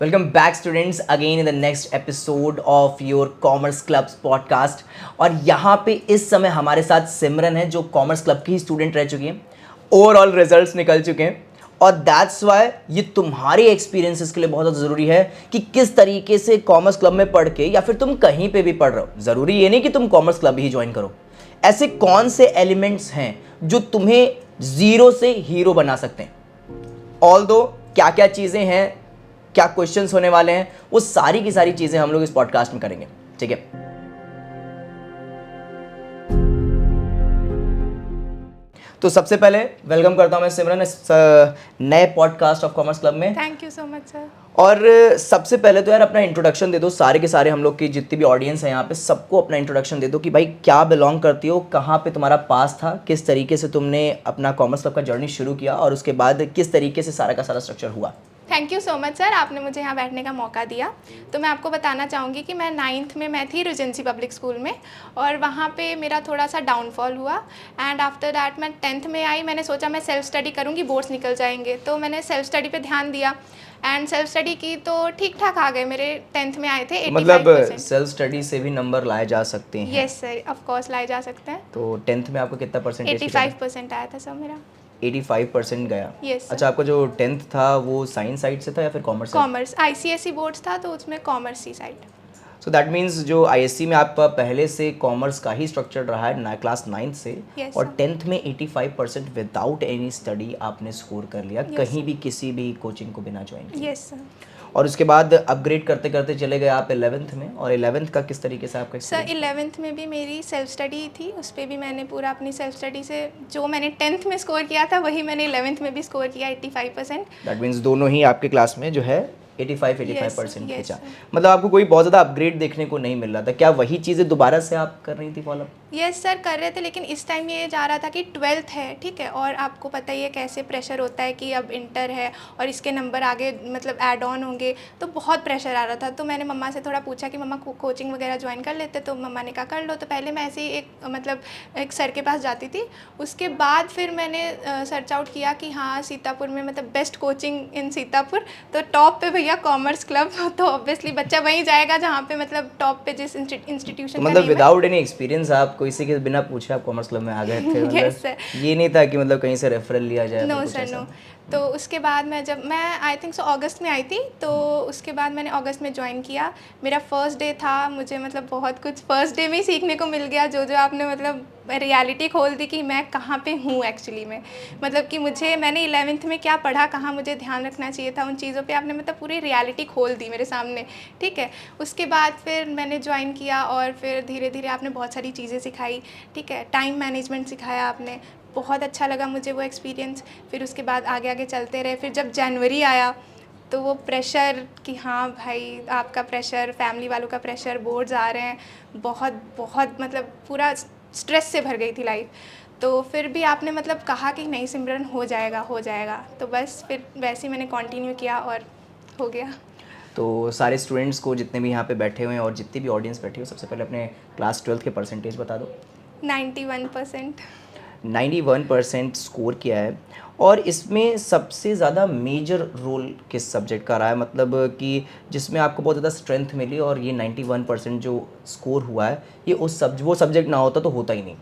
Welcome back students again in the next episode of your commerce clubs podcast. और यहाँ पे इस समय हमारे साथ सिमरन है जो कॉमर्स क्लब की स्टूडेंट रह चुकी हैं। ओवरऑल रिजल्ट्स निकल चुके हैं और दैट्स वाई ये तुम्हारी एक्सपीरियंसेस के लिए बहुत ज़्यादा ज़रूरी है कि किस तरीके से कॉमर्स क्लब में पढ़ के या फिर तुम कहीं पे भी पढ़ रहे हो, ज़रूरी ये नहीं कि तुम कॉमर्स क्लब ही ज्वाइन करो। ऐसे कौन से एलिमेंट्स हैं जो तुम्हें ज़ीरो से हीरो बना सकते हैं। ऑल दो क्या क्या चीज़ें हैं, क्या क्वेश्चंस होने वाले हैं, वो सारी की सारी चीजें हम लोग इस पॉडकास्ट में करेंगे। ठीक है, तो सबसे पहले वेलकम करता हूं मैं सिमरन इस नए पॉडकास्ट ऑफ कॉमर्स क्लब में। Thank you so much sir. और सबसे पहले तो यार अपना इंट्रोडक्शन दे दो, सारे के सारे हम लोग की जितनी भी ऑडियंस है यहाँ पे सबको अपना इंट्रोडक्शन दे दो कि भाई क्या बिलोंग करती हो, कहाँ पे तुम्हारा पास था, किस तरीके से तुमने अपना कॉमर्स क्लब का जर्नी शुरू किया और उसके बाद किस तरीके से सारा का सारा स्ट्रक्चर हुआ। Thank you so much sir, आपने मुझे यहाँ बैठने का मौका दिया। तो मैं आपको बताना चाहूँगी कि मैं 9th में मैं थी रिजेंसी पब्लिक स्कूल में और वहाँ पे मेरा थोड़ा सा डाउनफॉल हुआ एंड आफ्टर दैट मैं 10th में आई। मैंने सोचा मैं सेल्फ स्टडी करूँगी, बोर्ड्स निकल जाएंगे, तो मैंने सेल्फ स्टडी पे ध्यान दिया एंड सेल्फ स्टडी की तो ठीक ठाक आ गए मेरे। 10th में आए थे 85%। मतलब सेल्फ स्टडी से भी नंबर लाए जा सकते हैं? यस सर, ऑफ कोर्स लाए जा सकते हैं। तो 10th में आपको कितना परसेंटेज? 85% आया था सर मेरा। 85% गया। Yes, sir. अच्छा, आपका जो 10th था वो साइंस साइड से था या फिर कॉमर्स? कॉमर्स, ICSE बोर्ड्स था तो उसमें commerce he side. So that means जो ISC में आपका पहले से कॉमर्स का ही स्ट्रक्चर रहा है क्लास 9 से। Yes, और sir. 10th में 85% विदाउट एनी स्टडी आपने स्कोर कर लिया। Yes, कहीं भी किसी भी कोचिंग को बिना ज्वाइन किए। Yes sir. और उसके बाद अपग्रेड करते करते चले गए आप 11th में। और 11th का किस तरीके से आपका सर 11th में भी मेरी सेल्फ स्टडी थी, उस पर भी मैंने पूरा अपनी सेल्फ स्टडी से जो मैंने 10th में स्कोर किया था वही मैंने 11th में भी स्कोर किया 85%। दैट मीन्स दोनों ही आपके क्लास में जो है 85% Yes, खींचा। sir. मतलब आपको कोई बहुत ज़्यादा अपग्रेड देखने को नहीं मिल रहा था। क्या वही चीज़ें दोबारा से आप कर रही थी फॉलो? यस सर, कर रहे थे, लेकिन इस टाइम ये जा रहा था कि 12th है, ठीक है, और आपको पता ही है कैसे प्रेशर होता है कि अब इंटर है और इसके नंबर आगे मतलब ऐड ऑन होंगे, तो बहुत प्रेशर आ रहा था। तो मैंने मम्मा से थोड़ा पूछा कि मम्मा कोचिंग वगैरह ज्वाइन कर लेते, तो मम्मा ने कहा कर लो। तो पहले मैं ऐसे ही एक सर के पास जाती थी, उसके बाद फिर मैंने सर्च आउट किया कि हाँ सीतापुर में मतलब बेस्ट कोचिंग इन सीतापुर, तो टॉप पे भैया कॉमर्स क्लब, तो ऑब्वियसली बच्चा वहीं जाएगा जहाँ पे मतलब टॉप पे जिस इंस्टीट्यूशन का मतलब नेम है। विदाउट एनी एक्सपीरियंस आप किसी के बिना पूछे आप कॉमर्स क्लब में आ गए थे? Yes, sir. ये नहीं था कि मतलब कहीं से रेफरल लिया जाए? No sir no. तो उसके बाद मैं आई थिंक सो अगस्त में आई थी, तो उसके बाद मैंने अगस्त में ज्वाइन किया। मेरा फर्स्ट डे था, मुझे मतलब बहुत कुछ फर्स्ट डे में ही सीखने को मिल गया, जो आपने मतलब रियलिटी खोल दी कि मैं कहाँ पे हूँ एक्चुअली में। मतलब कि मैंने 11th में क्या पढ़ा, कहाँ मुझे ध्यान रखना चाहिए था, उन चीज़ों पे आपने मतलब पूरी रियलिटी खोल दी मेरे सामने, ठीक है। उसके बाद फिर मैंने ज्वाइन किया और फिर धीरे धीरे आपने बहुत सारी चीज़ें सिखाई, ठीक है, टाइम मैनेजमेंट सिखाया आपने, बहुत अच्छा लगा मुझे वो एक्सपीरियंस। फिर उसके बाद आगे आगे चलते रहे। फिर जब जनवरी आया तो वो प्रेशर कि हाँ भाई आपका प्रेशर, फैमिली वालों का प्रेशर, बोर्ड्स आ रहे हैं, बहुत बहुत मतलब पूरा स्ट्रेस से भर गई थी लाइफ। तो फिर भी आपने मतलब कहा कि नहीं सिमरन हो जाएगा हो जाएगा, तो बस फिर वैसे ही मैंने कंटिन्यू किया और हो गया। तो सारे स्टूडेंट्स को जितने भी यहाँ पे बैठे हुए हैं और जितनी भी ऑडियंस बैठी हो, सबसे पहले अपने क्लास 12th के परसेंटेज बता दो। 91%। 91% स्कोर किया है। और इसमें सबसे ज़्यादा मेजर रोल किस सब्जेक्ट का रहा है, मतलब कि जिसमें आपको बहुत ज़्यादा स्ट्रेंथ मिली और ये 91% जो स्कोर हुआ है ये वो सब्जेक्ट ना होता तो होता ही नहीं?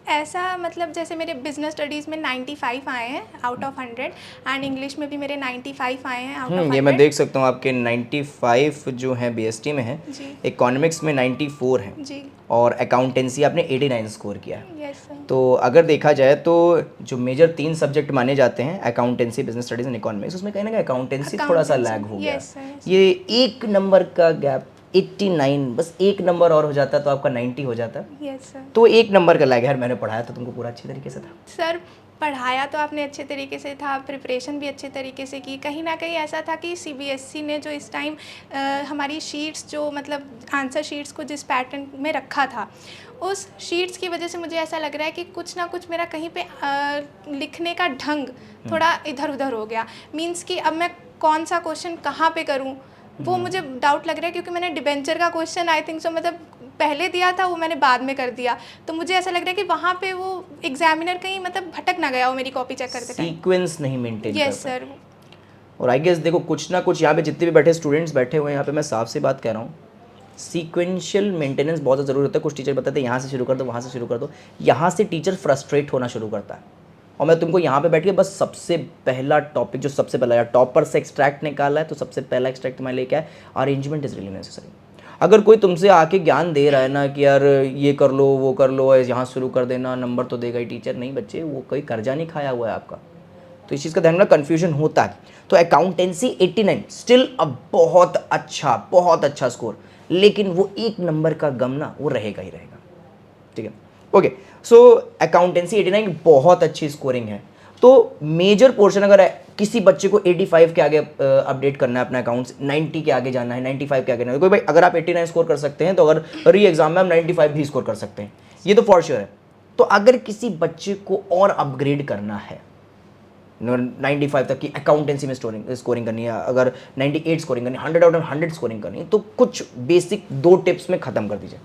ऐसा मतलब जैसे मेरे बिजनेस स्टडीज़ में 95 आए हैं आउट ऑफ 100 एंड इंग्लिश में भी मेरे 95 आए हैं आउट ऑफ 100। ये मैं देख सकता हूँ आपके 95 जो है BST में है, इकोनॉमिक्स में 94 है जी, और अकाउंटेंसी आपने 89 स्कोर किया है। Yes sir. तो अगर देखा जाए तो जो मेजर 3 सब्जेक्ट माने जाते हैं accountancy, business studies and economics, उसमें कहीं ना कहीं अकाउंटेंसी थोड़ा सा लैग हो गया। yes, yes. ये एक नंबर का गैप 89, बस एक नंबर और हो जाता तो आपका 90 हो जाता। Yes sir. तो एक नंबर का लैग है। मैंने पढ़ाया तो तुमको पूरा अच्छी तरीके से था सर पढ़ाया तो आपने अच्छे तरीके से था, प्रिपरेशन भी अच्छे तरीके से की। कहीं ना कहीं ऐसा था कि CBSE ने जो इस टाइम हमारी शीट्स जो मतलब आंसर शीट्स को जिस पैटर्न में रखा था, उस शीट्स की वजह से मुझे ऐसा लग रहा है कि कुछ ना कुछ मेरा कहीं पे लिखने का ढंग थोड़ा इधर उधर हो गया। मीन्स कि अब मैं कौन सा क्वेश्चन कहाँ पे करूँ वो मुझे डाउट लग रहा है, क्योंकि मैंने डिबेंचर का क्वेश्चन आई थिंक सो मतलब पहले दिया था, वो मैंने बाद में कर दिया। तो मुझे ऐसा लग रहा है कि वहाँ पे वो एग्जामिनर कहीं मतलब भटक ना गया हो मेरी कॉपी चेक करते टाइम। सीक्वेंस नहीं मेंटेन कर यस सर। और आई गेस देखो कुछ ना कुछ यहाँ पे जितने भी बैठे स्टूडेंट्स बैठे हुए हैं यहाँ पे, मैं साफ सी बात कह रहा हूँ, सीक्वेंशियल मेंटेनेंस बहुत ज़्यादा ज़रूरी होता है। कुछ टीचर बताते हैं यहाँ से शुरू कर दो, वहाँ से शुरू कर दो, यहाँ से टीचर फ्रस्ट्रेट होना शुरू करता है। और मैं तुमको यहाँ पे बैठ के बस सबसे पहला टॉपिक जो सबसे पहला या टॉपर से एक्सट्रैक्ट निकाला है, तो सबसे पहला एक्सट्रैक्ट तुम्हारे लिए क्या है, अरेंजमेंट इज रियली नेसेसरी। अगर कोई तुमसे आके ज्ञान दे रहा है ना कि यार ये कर लो वो कर लो, यहाँ शुरू कर देना, नंबर तो देगा ही टीचर, नहीं बच्चे, वो कोई कर्जा नहीं खाया हुआ है आपका। तो इस चीज़ का ध्यान रखना, कन्फ्यूजन होता है। तो अकाउंटेंसी 89 स्टिल अ बहुत अच्छा स्कोर, लेकिन वो एक नंबर का गम ना वो रहेगा ही रहेगा। ठीक है, ओके। सो अकाउंटेंसी 89 बहुत अच्छी स्कोरिंग है। तो मेजर पोर्शन अगर किसी बच्चे को 85 के आगे अपडेट करना है अपना अकाउंट्स, 90 के आगे जाना है, 95 के आगे जाना है, कोई भाई अगर आप 89 स्कोर कर सकते हैं तो अगर री एग्जाम में हम 95 भी स्कोर कर सकते हैं, ये तो फॉर श्योर है। तो अगर किसी बच्चे को और अपग्रेड करना है, 95 तक की अकाउंटेंसी में स्कोरिंग करनी है, अगर 98 स्कोरिंग करनी है, 100 आउट ऑफ 100 स्कोरिंग करनी है, तो कुछ बेसिक 2 टिप्स में ख़त्म कर दीजिए।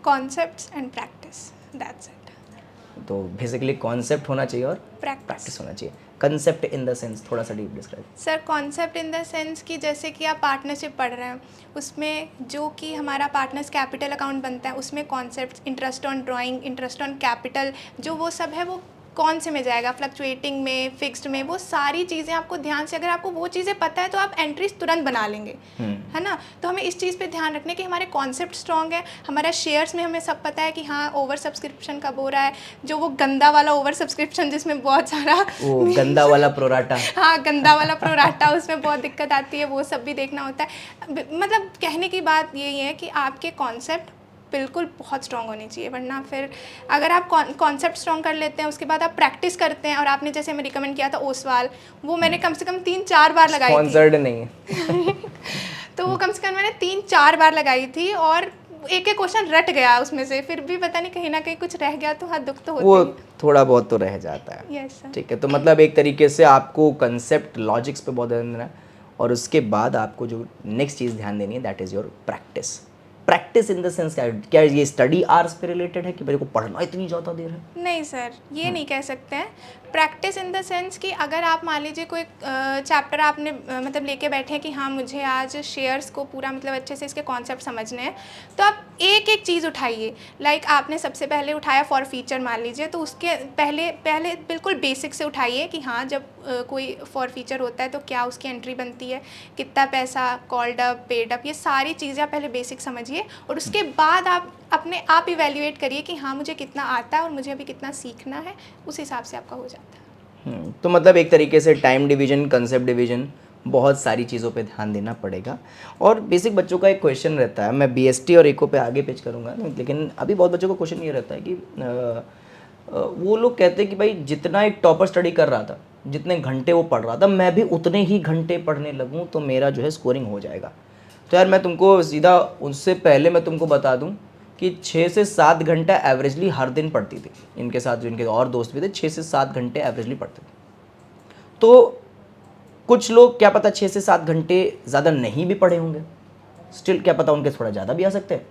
Concepts and practice, that's it. तो बेसिकली कॉन्सेप्ट होना चाहिए और प्रैक्टिस होना चाहिए। कंसेप्ट इन द सेंस थोड़ा सा deep describe. Sir concept in the sense कि जैसे कि आप पार्टनरशिप पढ़ रहे हैं, उसमें जो कि हमारा पार्टनर्स कैपिटल अकाउंट बनता है, उसमें concept, interest on drawing, interest on capital, जो वो सब है वो कौन से में जाएगा, फ्लक्चुएटिंग में, फिक्स्ड में, वो सारी चीज़ें आपको ध्यान से, अगर आपको वो चीज़ें पता है तो आप एंट्रीज तुरंत बना लेंगे, है ना। तो हमें इस चीज़ पे ध्यान रखने कि हमारे कॉन्सेप्ट स्ट्रॉन्ग है, हमारा शेयर्स में हमें सब पता है कि हाँ ओवर सब्सक्रिप्शन कब हो रहा है, जो वो गंदा वाला ओवर सब्सक्रिप्शन जिसमें बहुत सारा वो गंदा वाला प्रोराटा हाँ गंदा वाला प्रोराटा, उसमें बहुत दिक्कत आती है, वो सब भी देखना होता है। मतलब कहने की बात यही है कि आपके कॉन्सेप्ट बिल्कुल बहुत स्ट्रॉन्ग होनी चाहिए, वरना फिर अगर आप कॉन्सेप्ट स्ट्रॉन्ग कर लेते हैं, उसके बाद आप प्रैक्टिस करते हैं, और आपने जैसे हमें रिकमेंड किया था ओसवाल, वो मैंने कम से कम 3-4 बार लगाई थी। स्पॉन्सर्ड नहीं है तो वो कम से कम मैंने 3-4 बार लगाई थी, और एक एक क्वेश्चन रट गया उसमें से, फिर भी पता नहीं कहीं ना कहीं कुछ रह गया, तो हाँ दुख तो होता वो है। थोड़ा बहुत तो रह जाता है। Yes sir. ठीक है, तो मतलब एक तरीके से आपको कंसेप्ट लॉजिक्स पे बहुत ध्यान देना है, और उसके बाद आपको जो नेक्स्ट चीज़ ध्यान देनी है that is your practice. Practice in the sense क्या ये स्टडी आवर्स पे रिलेटेड है कि मेरे को पढ़ना इतनी ज़्यादा देर है? नहीं सर, ये नहीं कह सकते हैं। प्रैक्टिस इन द सेंस कि अगर आप मान लीजिए कोई चैप्टर आपने मतलब लेके बैठे हैं कि हाँ मुझे आज शेयर्स को पूरा मतलब अच्छे से इसके कॉन्सेप्ट समझने हैं, तो आप एक एक चीज़ उठाइए। लाइक आपने सबसे पहले उठाया फॉर फीचर मान लीजिए, तो उसके पहले बिल्कुल बेसिक से उठाइए कि हाँ जब कोई फॉर फीचर होता है तो क्या उसकी एंट्री बनती है, कितना पैसा, कॉल्ड अप, पेड अप, ये सारी चीज़ें आप पहले बेसिक समझिए, और उसके बाद आप अपने आप इवैल्यूएट करिए कि हाँ मुझे कितना आता है और मुझे अभी कितना सीखना है, उस हिसाब से आपका हो जाता है। तो मतलब एक तरीके से टाइम डिवीजन, कंसेप्ट डिवीजन, बहुत सारी चीज़ों पे ध्यान देना पड़ेगा। और बेसिक बच्चों का एक क्वेश्चन रहता है, मैं बीएसटी और इको पे आगे पेच करूँगा, लेकिन अभी बहुत बच्चों का क्वेश्चन ये रहता है कि वो लोग कहते हैं कि भाई जितना एक टॉपर स्टडी कर रहा था, जितने घंटे वो पढ़ रहा था, मैं भी उतने ही घंटे पढ़ने लगूँ तो मेरा जो है स्कोरिंग हो जाएगा। तो यार मैं तुमको सीधा उससे पहले मैं तुमको बता दूं कि 6 से 7 घंटा एवरेजली हर दिन पढ़ती थी। इनके साथ जो इनके और दोस्त भी थे 6 से 7 घंटे एवरेजली पढ़ते थे। तो कुछ लोग क्या पता 6 से 7 घंटे ज़्यादा नहीं भी पढ़े होंगे, स्टिल क्या पता उनके थोड़ा ज़्यादा भी आ सकते हैं,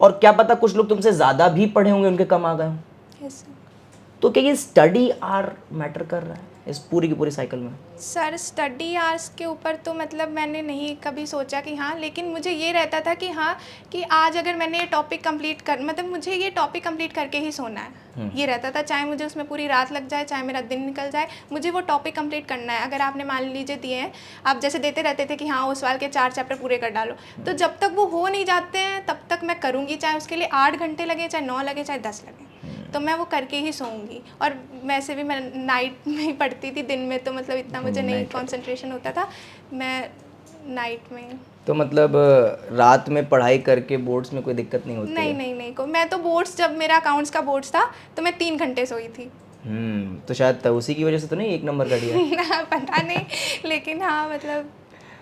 और क्या पता कुछ लोग तुमसे ज़्यादा भी पढ़े होंगे, उनके कम आ गए हों। Yes sir. तो क्या ये स्टडी आवर मैटर कर रहा है इस पूरी की पूरी साइकिल में? सर स्टडी आवर्स के ऊपर तो मतलब मैंने नहीं कभी सोचा कि हाँ, लेकिन मुझे ये रहता था कि हाँ कि आज अगर मैंने ये टॉपिक कंप्लीट कर मतलब मुझे ये टॉपिक कंप्लीट करके ही सोना है, ये रहता था, चाहे मुझे उसमें पूरी रात लग जाए, चाहे मेरा दिन निकल जाए, मुझे वो टॉपिक कंप्लीट करना है। अगर आपने मान लीजिए दिए हैं, आप जैसे देते रहते थे कि हाँ ओसवाल के 4 चैप्टर पूरे कर डालो, तो जब तक वो हो नहीं जाते हैं तब तक मैं करूँगी, चाहे उसके लिए 8 घंटे लगे, चाहे 9 लगे, चाहे 10 लगे, तो मैं वो करके ही सोऊंगी। और वैसे भी मैं नाइट में ही पढ़ती थी, दिन में तो मतलब इतना मुझे नहीं कंसंट्रेशन होता था, मैं नाइट में। तो मतलब रात में पढ़ाई करके बोर्ड्स में कोई दिक्कत नहीं होती? नहीं मैं तो बोर्ड्स, जब मेरा अकाउंट्स का बोर्ड्स था तो मैं 3 घंटे सोई थी। तो शायद उसी की वजह से तो नहीं 1 नंबर का दिया? पता नहीं, लेकिन हाँ मतलब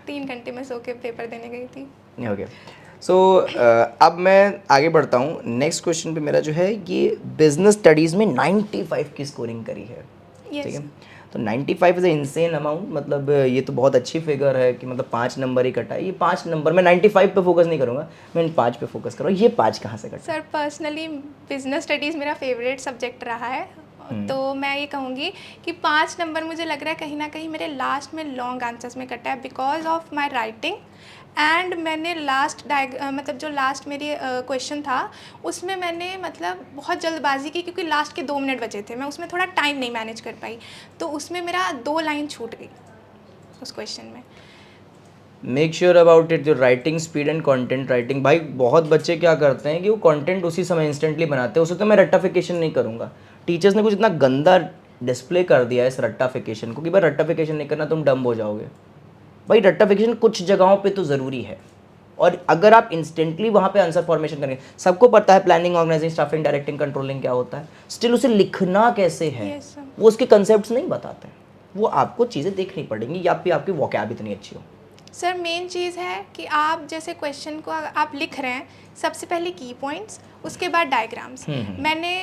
3 घंटे में सो के पेपर देने गई थी। ओके, सो अब मैं आगे बढ़ता हूँ। नेक्स्ट क्वेश्चन पे मेरा जो है ये बिजनेस स्टडीज़ में 95 की स्कोरिंग करी है। ठीक है, तो 95 इज़ ए इंसेन अमाउंट, मतलब ये तो बहुत अच्छी फिगर है कि मतलब 5 नंबर ही कटा है। ये 5 नंबर, मैं 95 पे फोकस नहीं करूँगा, मैं इन 5 पे फोकस करूँगा। ये 5 कहाँ से कटा? सर पर्सनली बिजनेस स्टडीज़ मेरा फेवरेट सब्जेक्ट रहा है, तो मैं ये कहूँगी कि 5 नंबर मुझे लग रहा है कहीं ना कहीं मेरे लास्ट में लॉन्ग आंसर्स में कटा है because of my writing and मैंने मतलब जो लास्ट मेरी क्वेश्चन था उसमें मैंने मतलब बहुत जल्दबाजी की क्योंकि लास्ट के 2 मिनट बचे थे, मैं उसमें थोड़ा टाइम नहीं मैनेज कर पाई, तो उसमें मेरा 2 लाइन छूट गई उस क्वेश्चन में। मेक श्योर अबाउट इट, जो writing speed and content writing. भाई बहुत बच्चे क्या करते हैं कि वो कंटेंट उसी समय इंस्टेंटली बनाते हैं, उसे तो मैं रट्टाफिकेशन नहीं करूँगा। टीचर्स ने कुछ इतना गंदा डिस्प्ले कर दिया है इस रट्टाफिकेशन को कि भाई रट्टाफिकेशन नहीं करना तुम डम्ब हो जाओगे। भाई रट्टाफिकेशन कुछ जगहों पे तो ज़रूरी है, और अगर आप इंस्टेंटली वहाँ पे आंसर फॉर्मेशन करेंगे, सबको पता है planning, organising, staffing, directing, controlling क्या होता है, स्टिल उसे लिखना कैसे है Yes, sir. वो उसके कंसेप्ट्स नहीं बताते हैं। वो आपको चीज़ें देखनी पड़ेंगी या फिर आपकी वोकैब इतनी अच्छी हो। सर मेन चीज़ है कि आप जैसे क्वेश्चन को आप लिख रहे हैं, सबसे पहले की पॉइंट्स, उसके बाद डायग्राम्स। मैंने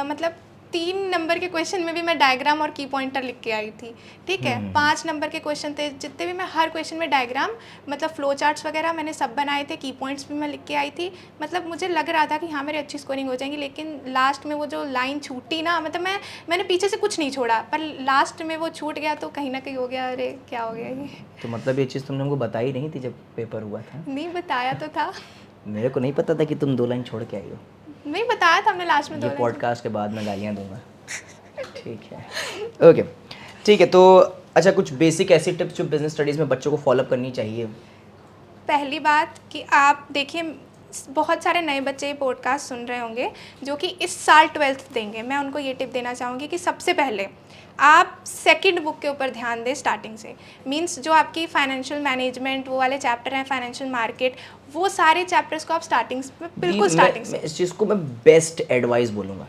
मतलब 3 नंबर के क्वेश्चन में भी मैं डायग्राम और की पॉइंटर लिख के आई थी, ठीक है। 5 नंबर के क्वेश्चन थे, जितने भी मैं हर क्वेश्चन में डायग्राम मतलब फ्लो चार्ट्स वगैरह मैंने सब बनाए थे, की पॉइंट्स भी मैं लिख के आई थी। मतलब मुझे लग रहा था कि हाँ मेरी अच्छी स्कोरिंग हो जाएगी, लेकिन लास्ट में वो जो लाइन छूटी ना, मतलब मैंने पीछे से कुछ नहीं छोड़ा, पर लास्ट में वो छूट गया तो कहीं ना कहीं हो गया, अरे क्या हो गया ये। तो मतलब ये चीज़ तुमने हमको बताई नहीं थी जब पेपर हुआ था? नहीं बताया तो था। मेरे को नहीं पता था कि तुम 2 लाइन छोड़ के आई हो। नहीं बताया था हमने लास्ट में ये 2 लाइन। पॉडकास्ट के बाद मैं गालियाँ दूंगा। ठीक है, ओके, ठीक है। तो अच्छा, कुछ बेसिक ऐसी टिप्स जो बिजनेस स्टडीज़ में बच्चों को फॉलोअप करनी चाहिए? पहली बात कि आप देखिए बहुत सारे नए बच्चे ये पॉडकास्ट सुन रहे होंगे जो कि इस साल 12th देंगे, मैं उनको ये टिप देना चाहूँगी कि सबसे पहले आप सेकंड बुक के ऊपर ध्यान दें स्टार्टिंग से। मींस जो आपकी फाइनेंशियल मैनेजमेंट वो वाले चैप्टर हैं, फाइनेंशियल मार्केट, वो सारे चैप्टर्स को आप स्टार्टिंग में बिल्कुल स्टार्टिंग से। इस चीज़ को मैं बेस्ट एडवाइस बोलूँगा।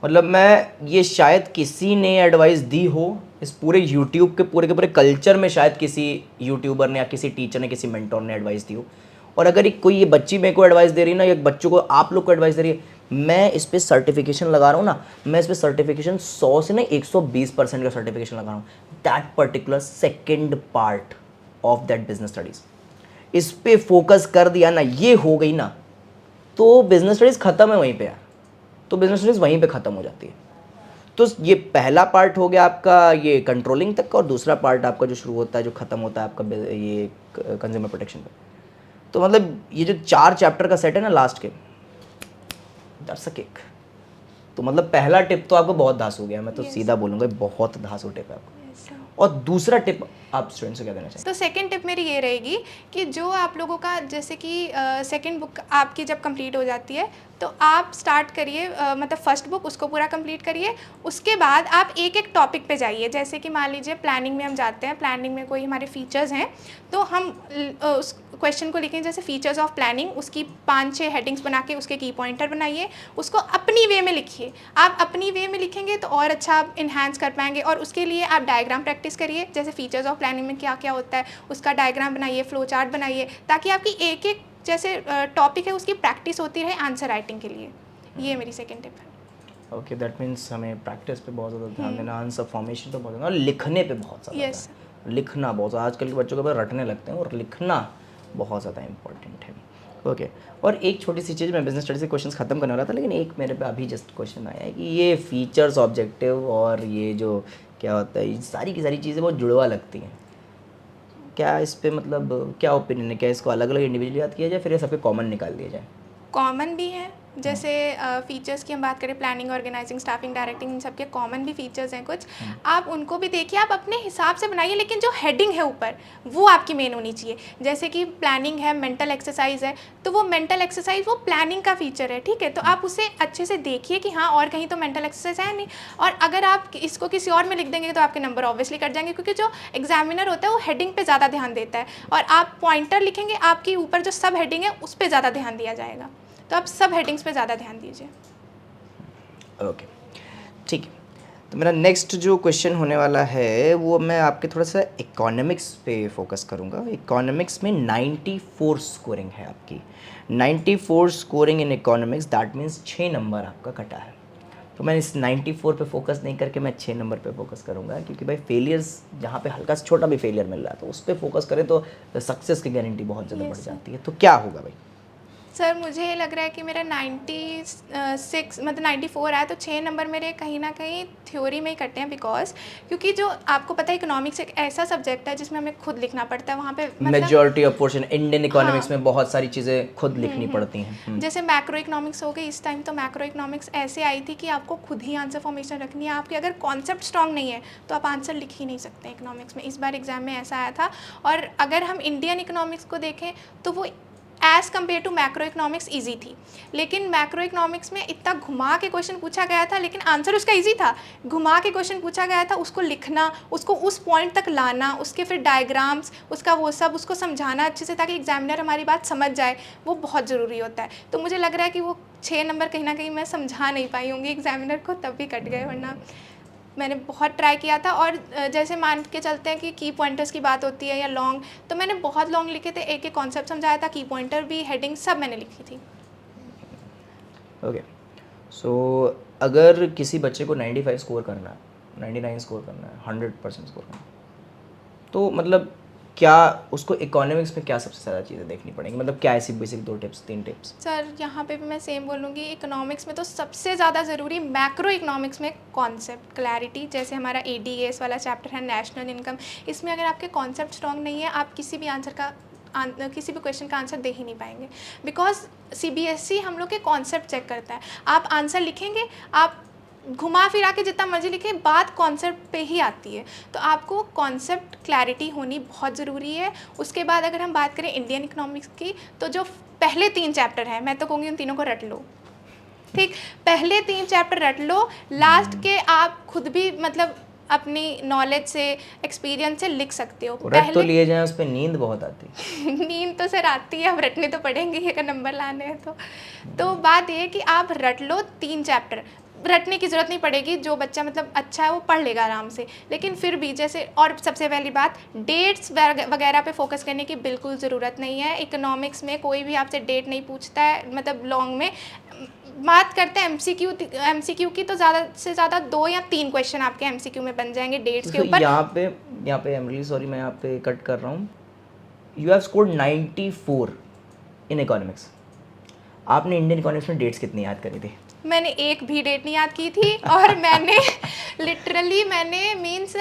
मतलब मैं ये शायद किसी ने एडवाइस दी हो इस पूरे यूट्यूब के पूरे कल्चर में, शायद किसी यूट्यूबर ने या किसी टीचर ने, किसी मेंटोर ने एडवाइस दी हो। और अगर कोई ये बच्ची मेरे को एडवाइस दे रही है ना, या बच्चों को आप लोग को एडवाइस दे रही है, मैं इस पर सर्टिफिकेशन लगा रहा हूँ ना, मैं इस पर सर्टिफिकेशन 100 से ना 120% का सर्टिफिकेशन लगा रहा हूँ। That particular second part of that business studies, इस पर फोकस कर दिया ना, ये हो गई ना, तो बिजनेस स्टडीज़ ख़त्म है वहीं पर यार। तो बिजनेस स्टडीज़ वहीं पे ख़त्म हो जाती है। तो ये पहला पार्ट हो गया आपका ये कंट्रोलिंग तक का, और दूसरा पार्ट आपका जो शुरू होता है, जो ख़त्म होता है आपका ये कंज्यूमर प्रोटेक्शन पे। तो मतलब ये जो 4 चैप्टर का सेट है ना लास्ट के, दैट्स अ केक। तो मतलब पहला टिप तो आपको बहुत धांसू हो गया, मैं तो सीधा बोलूँगा बहुत धांसू टिप है आपको। और दूसरा टिप आप स्टूडेंट्स को क्या देना चाहिए? तो सेकंड टिप मेरी ये रहेगी कि जो आप लोगों का जैसे कि सेकंड बुक आपकी जब कंप्लीट हो जाती है तो आप स्टार्ट करिए, मतलब फर्स्ट बुक उसको पूरा कंप्लीट करिए। उसके बाद आप एक एक टॉपिक पे जाइए। जैसे कि मान लीजिए प्लानिंग में हम जाते हैं, प्लानिंग में कोई हमारे फीचर्स हैं, तो हम उस क्वेश्चन को लिखें जैसे फीचर्स ऑफ प्लानिंग, उसकी 5-6 हेडिंग्स बना के उसके की पॉइंटर बनाइए, उसको अपनी वे में लिखिए। आप अपनी वे में लिखेंगे तो और अच्छा आप इन्हांस कर पाएंगे। और उसके लिए आप डायग्राम प्रैक्टिस करिए, जैसे फीचर्स ऑफ प्लानिंग में क्या क्या होता है उसका डायग्राम बनाइए, फ्लो चार्ट बनाइए, ताकि आपकी एक एक जैसे टॉपिक है उसकी प्रैक्टिस होती रहे आंसर राइटिंग के लिए। ये मेरी सेकंड टिप है। ओके, दैट मीन्स हमें प्रैक्टिस पे बहुत ज़्यादा ध्यान देना, आंसर फॉर्मेशन पे बहुत ज़्यादा, और लिखने पे बहुत ज़्यादा Yes. लिखना बहुत ज़्यादा, आजकल के बच्चों को रटने लगते हैं, और लिखना बहुत ज़्यादा इंपॉर्टेंट है। ओके, और एक छोटी सी चीज़, मैं बिजनेस स्टडी से क्वेश्चंस ख़त्म करने वाला था, लेकिन एक मेरे पे अभी जस्ट क्वेश्चन आया है कि ये फीचर्स, ऑब्जेक्टिव और ये जो क्या होता है, ये सारी की सारी चीज़ें बहुत जुड़वा लगती हैं। क्या इस पे मतलब क्या ओपिनियन है? क्या इसको अलग अलग इंडिविजुअली याद किया जाए, फिर ये सबके कॉमन निकाल दिया जाए? कॉमन भी है, जैसे फीचर्स की हम बात करें, प्लानिंग, ऑर्गेनाइजिंग, स्टाफिंग, डायरेक्टिंग, इन सब के कॉमन भी फीचर्स हैं कुछ, आप उनको भी देखिए, आप अपने हिसाब से बनाइए, लेकिन जो हेडिंग है ऊपर वो आपकी मेन होनी चाहिए। जैसे कि प्लानिंग है, मेंटल एक्सरसाइज है, तो वो मेंटल एक्सरसाइज वो प्लानिंग का फीचर है, ठीक है। तो आप उसे अच्छे से देखिए कि हाँ और कहीं तो मेंटल एक्सरसाइज है नहीं। और अगर आप इसको किसी और में लिख देंगे तो आपके नंबर ऑब्वियसली कट जाएंगे, क्योंकि जो एग्जामिनर होता है वो हेडिंग पे ज़्यादा ध्यान देता है, और आप पॉइंटर लिखेंगे, आपके ऊपर जो सब हेडिंग है उस पर ज़्यादा ध्यान दिया जाएगा। तो आप सब हेडिंग्स पे ज़्यादा ध्यान दीजिए। ओके, ठीक है। तो मेरा नेक्स्ट जो क्वेश्चन होने वाला है वो मैं आपके थोड़ा सा इकोनॉमिक्स पे फोकस करूँगा। इकोनॉमिक्स में 94 स्कोरिंग है आपकी, 94 scoring in economics, that means 6 number आपका कटा है। तो मैं इस 94 पे फोकस नहीं करके मैं 6 नंबर पे फोकस करूँगा, क्योंकि भाई फेलियर्स जहाँ पे हल्का सा छोटा भी फेलियर मिल रहा है तो उस पर फोकस करें तो सक्सेस की गारंटी बहुत ज़्यादा बढ़ जाती है। तो क्या होगा भाई? सर मुझे लग रहा है कि मेरा 96 मतलब 94 आया, तो 6 नंबर मेरे कहीं ना कहीं थ्योरी में ही कटे हैं, बिकॉज क्योंकि जो आपको पता है इकोनॉमिक्स एक ऐसा सब्जेक्ट है जिसमें हमें खुद लिखना पड़ता है, वहाँ पे मतलब majority of portion Indian economics हाँ। में बहुत सारी चीज़ें खुद लिखनी पड़ती हैं। जैसे मैक्रो इकोनॉमिक्स हो गई इस टाइम, तो मैक्रो इकोनॉमिक्स ऐसे आई थी कि आपको खुद ही आंसर फॉर्मेशन रखनी है, आपके अगर कॉन्सेप्ट स्ट्रांग नहीं है तो आप आंसर लिख ही नहीं सकते इकोनॉमिक्स में। इस बार एग्जाम में ऐसा आया था। और अगर हम इंडियन इकोनॉमिक्स को देखें तो वो as compare to macroeconomics easy थी, लेकिन मैक्रो इकोनॉमिक्स में इतना घुमा के क्वेश्चन पूछा गया था, लेकिन आंसर उसका ईजी था। घुमा के क्वेश्चन पूछा गया था, उसको लिखना, उसको उस पॉइंट तक लाना, उसके फिर डायग्राम्स, उसका वो सब उसको समझाना अच्छे से ताकि एग्जामिनर हमारी बात समझ जाए, वो बहुत ज़रूरी होता है। तो मुझे लग रहा है कि वो 6 नंबर कहीं ना कहीं मैं समझा नहीं पाई होंगी एग्जामिनर को, तब भी कट गए, वरना मैंने बहुत ट्राई किया था। और जैसे मान के चलते हैं कि की पॉइंटर्स की बात होती है या लॉन्ग, तो मैंने बहुत लॉन्ग लिखे थे, एक एक कॉन्सेप्ट समझाया था, की पॉइंटर भी, हेडिंग सब मैंने लिखी थी। ओके, सो अगर किसी बच्चे को 95 स्कोर करना है, 99 स्कोर करना है, 100% स्कोर करना है, तो मतलब क्या उसको इकोनॉमिक्स में क्या सबसे ज़्यादा चीज़ें देखनी पड़ेंगी? मतलब क्या ऐसी बेसिक 2 टिप्स 3 टिप्स? सर यहाँ पे भी मैं सेम बोलूँगी, इकोनॉमिक्स में तो सबसे ज़्यादा ज़रूरी मैक्रो इकोनॉमिक्स में कॉन्सेप्ट क्लैरिटी। जैसे हमारा ADAS वाला चैप्टर है, नेशनल इनकम, इसमें अगर आपके कॉन्सेप्ट स्ट्रॉन्ग नहीं है, आप किसी भी किसी भी क्वेश्चन का आंसर दे ही नहीं पाएंगे, बिकॉज CBSE हम लोग के कॉन्सेप्ट चेक करता है। आप आंसर लिखेंगे, आप घुमा फिरा के जितना मर्जी लिखे, बात कॉन्सेप्ट पे ही आती है, तो आपको कॉन्सेप्ट क्लैरिटी होनी बहुत ज़रूरी है। उसके बाद अगर हम बात करें इंडियन इकोनॉमिक्स की, तो जो पहले 3 चैप्टर हैं, मैं तो कहूँगी उन तीनों को रट लो, ठीक, पहले 3 चैप्टर रट लो, लास्ट के आप खुद भी मतलब अपनी नॉलेज से, एक्सपीरियंस से लिख सकते हो। रट तो लिए जाए, उस पर नींद बहुत आती है। नींद तो सर आती है, अब रटने तो पड़ेंगे ही अगर नंबर लाने हैं तो बात ये है कि आप रट लो 3 चैप्टर, रटने की ज़रूरत नहीं पड़ेगी, जो बच्चा मतलब अच्छा है वो पढ़ लेगा आराम से, लेकिन फिर भी जैसे, और सबसे पहली बात, डेट्स वगैरह पे फोकस करने की बिल्कुल ज़रूरत नहीं है। इकोनॉमिक्स में कोई भी आपसे डेट नहीं पूछता है, मतलब लॉन्ग में बात करते हैं MCQ की, तो ज़्यादा से ज़्यादा 2 या 3 क्वेश्चन आपके MCQ में बन जाएंगे डेट्स के ऊपर। यहाँ पे एमली, सॉरी मैं यहाँ पे कट कर रहा हूँ, you have scored 94 in economics. आपने इंडियन इकोनॉमिक्स में डेट्स कितनी याद करी थी? मैंने एक भी डेट नहीं याद की थी, और मैंने लिटरली मैंने मीन्स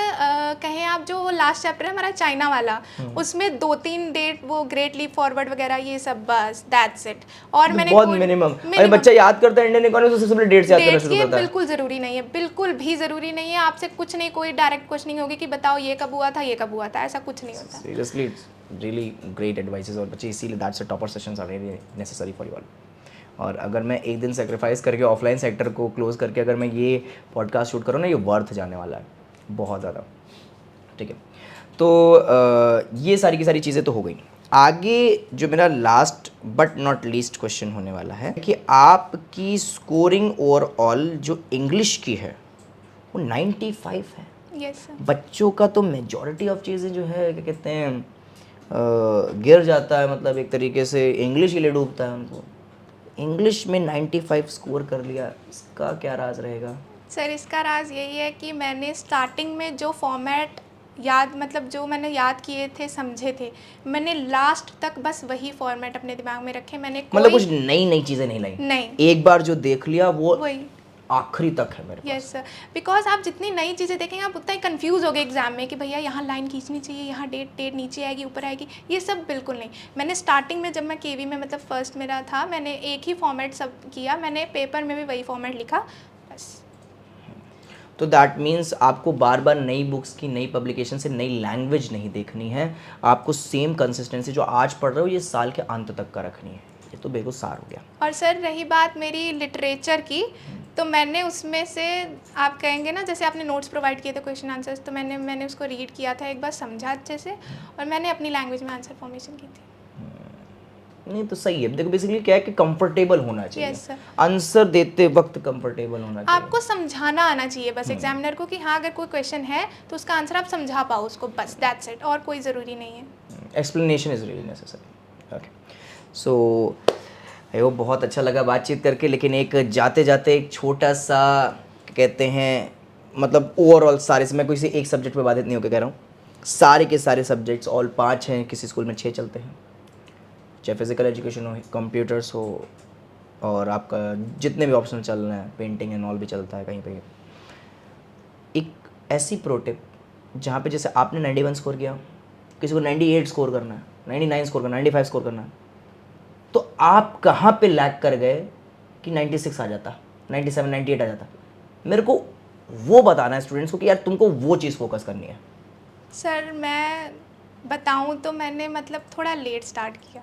कहें आप, जो वो लास्ट चैप्टर है हमारा चाइना वाला, उसमें 2-3 डेट, वो ग्रेट लीप फॉरवर्ड वगैरह, ये सब, बस दैट्स इट। और मैंने बहुत मिनिमम। अरे बच्चा याद करता है इंडियन इकोनॉमिक्स तो सबसे पहले डेट्स याद करना शुरू करता है। बिल्कुल ज़रूरी नहीं है, बिल्कुल भी ज़रूरी नहीं है। आपसे कुछ नहीं, कोई डायरेक्ट क्वेश्चनिंग होगी कि बताओ ये कब हुआ था, ये कब हुआ था, ऐसा कुछ नहीं होता। Seriously it's really great advices, और बच्चे इसीलिए that's a topper sessions are really necessary for you all. और अगर मैं एक दिन सेक्रीफाइस करके ऑफलाइन सेक्टर को क्लोज करके अगर मैं ये पॉडकास्ट शूट करूँ ना, ये वर्थ जाने वाला है बहुत ज़्यादा, ठीक है। तो ये सारी की सारी चीज़ें तो हो गई। आगे जो मेरा last but not least question होने वाला है कि आपकी स्कोरिंग ओवरऑल जो इंग्लिश की है वो 95 है। Yes sir. बच्चों का तो मेजॉरिटी ऑफ चीज़ें जो है क्या कहते हैं गिर जाता है, मतलब एक तरीके से इंग्लिश के लिए डूबता है उनको। इंग्लिश में 95 स्कोर कर लिया, इसका क्या राज रहेगा? सर इसका राज यही है कि मैंने स्टार्टिंग में जो फॉर्मेट याद, मतलब जो मैंने याद किए थे, समझे थे, मैंने लास्ट तक बस वही फॉर्मेट अपने दिमाग में रखे। मैंने मतलब कुछ नई चीज़ें नहीं लाई? नहीं, एक बार जो देख लिया वो वही आखिरी तक है मेरे पास। यस सर, बिकॉज आप जितनी नई चीज़ें देखेंगे आप उतना ही कंफ्यूज हो गए एग्जाम में कि भैया यहाँ लाइन खींचनी चाहिए, यहाँ डेट नीचे आएगी, ऊपर आएगी, ये सब बिल्कुल नहीं। मैंने स्टार्टिंग में जब मैं KV में मतलब फर्स्ट मेरा था, मैंने एक ही फॉर्मेट सब किया, मैंने पेपर में भी वही फॉर्मेट लिखा, बस। तो दैट मीन्स आपको बार बार नई बुक्स की, नई पब्लिकेशन से नई लैंग्वेज नहीं देखनी है, आपको सेम कंसिस्टेंसी जो आज पढ़ रहे हो ये साल के अंत तक का रखनी है। ये तो बेगो सार हो गया। और सर रही बात मेरी लिटरेचर की, तो मैंने उसमें से, आप कहेंगे ना जैसे आपने नोट्स प्रोवाइड किए थे क्वेश्चन आंसर्स, तो मैंने उसको रीड किया था एक बार, समझा अच्छे से, और मैंने अपनी लैंग्वेज में आंसर फॉर्मेशन की थी। नहीं तो सही है। देखो बेसिकली क्या है कि कंफर्टेबल होना चाहिए, Yes, sir. आंसर देते वक्त कंफर्टेबल होना चाहिए। आपको समझाना आना चाहिए बस एग्जामिनर को कि हाँ अगर कोई क्वेश्चन है तो उसका आंसर आप समझा पाओ उसको, बस दैट्स इट, और कोई ज़रूरी नहीं है। Explanation is really necessary. Okay, so वो बहुत अच्छा लगा बातचीत करके, लेकिन एक जाते जाते एक छोटा सा कहते हैं, मतलब ओवरऑल सारे से, मैं किसी एक सब्जेक्ट पे बाधित नहीं होकर कह रहा हूँ, सारे के सारे सब्जेक्ट्स ऑल 5 हैं, किसी स्कूल में 6 चलते हैं, चाहे फिजिकल एजुकेशन हो, कंप्यूटर्स हो, और आपका जितने भी ऑप्शन चल रहे हैं, पेंटिंग एंड ऑल भी चलता है कहीं पे। एक ऐसी प्रो टिप जहाँ पे जैसे आपने 91 स्कोर किया, किसी को 98 स्कोर करना है, 99 स्कोर करना है, 95 स्कोर करना है, तो आप कहाँ पे लैग कर गए कि 96 आ जाता, 97, 98 आ जाता। मेरे को वो बताना है स्टूडेंट्स को कि यार तुमको वो चीज़ फोकस करनी है। सर मैं बताऊं तो मैंने मतलब थोड़ा लेट स्टार्ट किया।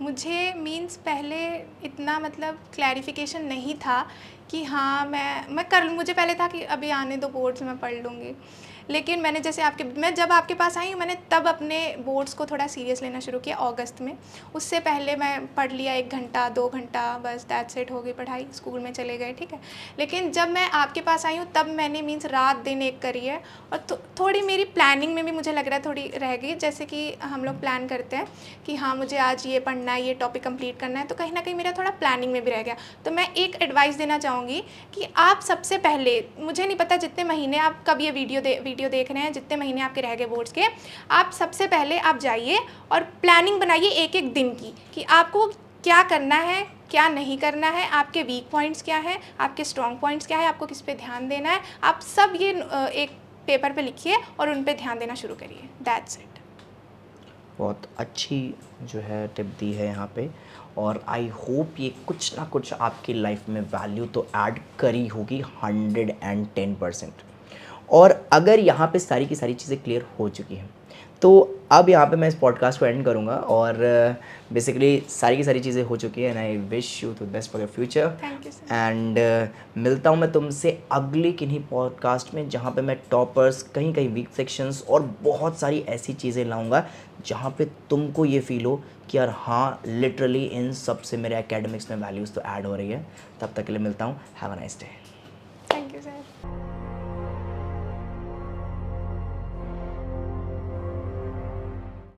मुझे मीन्स पहले इतना मतलब क्लैरिफिकेशन नहीं था कि हाँ मैं कर लूँ। मुझे पहले था कि अभी आने दो बोर्ड्स, मैं पढ़ लूँगी। लेकिन मैंने जैसे मैं जब आपके पास आई हूँ, मैंने तब अपने बोर्ड्स को थोड़ा सीरियस लेना शुरू किया अगस्त में। उससे पहले मैं पढ़ लिया 1 घंटा 2 घंटा, बस दैट्स इट, हो गई पढ़ाई, स्कूल में चले गए, ठीक है। लेकिन जब मैं आपके पास आई हूँ तब मैंने मीन्स रात दिन एक करी है। और थोड़ी मेरी प्लानिंग में भी मुझे लग रहा है थोड़ी रह गई। जैसे कि हम लोग प्लान करते हैं कि हाँ मुझे आज ये पढ़ना है, ये टॉपिक कंप्लीट करना है, तो कहीं ना कहीं मेरा थोड़ा प्लानिंग में भी रह गया। तो मैं एक एडवाइस देना चाहूँगी कि आप सबसे पहले, मुझे नहीं पता जितने महीने आप कब ये वीडियो देख रहे हैं, जितने महीने आपके रह गए बोर्ड्स के, आप सबसे पहले आप जाइए और प्लानिंग बनाइए एक एक दिन की कि आपको क्या करना है, क्या नहीं करना है, आपके वीक पॉइंट्स क्या है, आपके स्ट्रॉन्ग पॉइंट्स क्या है, आपको किस पे ध्यान देना है। आप सब ये एक पेपर पे लिखिए और उन पे ध्यान देना शुरू करिए। That's it. बहुत अच्छी जो है टिप दी है यहाँ पे, और आई होप ये कुछ ना कुछ आपकी लाइफ में वैल्यू तो ऐड करी होगी 110%। और अगर यहाँ पे सारी की सारी चीज़ें क्लियर हो चुकी हैं, तो अब यहाँ पे मैं इस पॉडकास्ट को एंड करूँगा। और बेसिकली सारी की सारी चीज़ें हो चुकी हैं, and I wish you the best for your future. Thank you sir. And मिलता हूँ मैं तुमसे अगली किन्हीं पॉडकास्ट में, जहाँ पे मैं टॉपर्स, कहीं कहीं वीक सेक्शंस और बहुत सारी ऐसी चीज़ें लाऊंगा जहाँ पे तुमको ये फील हो कि यार हाँ लिटरली इन सब से मेरे एकेडमिक्स में वैल्यूज़ तो ऐड हो रही है। तब तक के लिए मिलता हूँ। Have a nice day.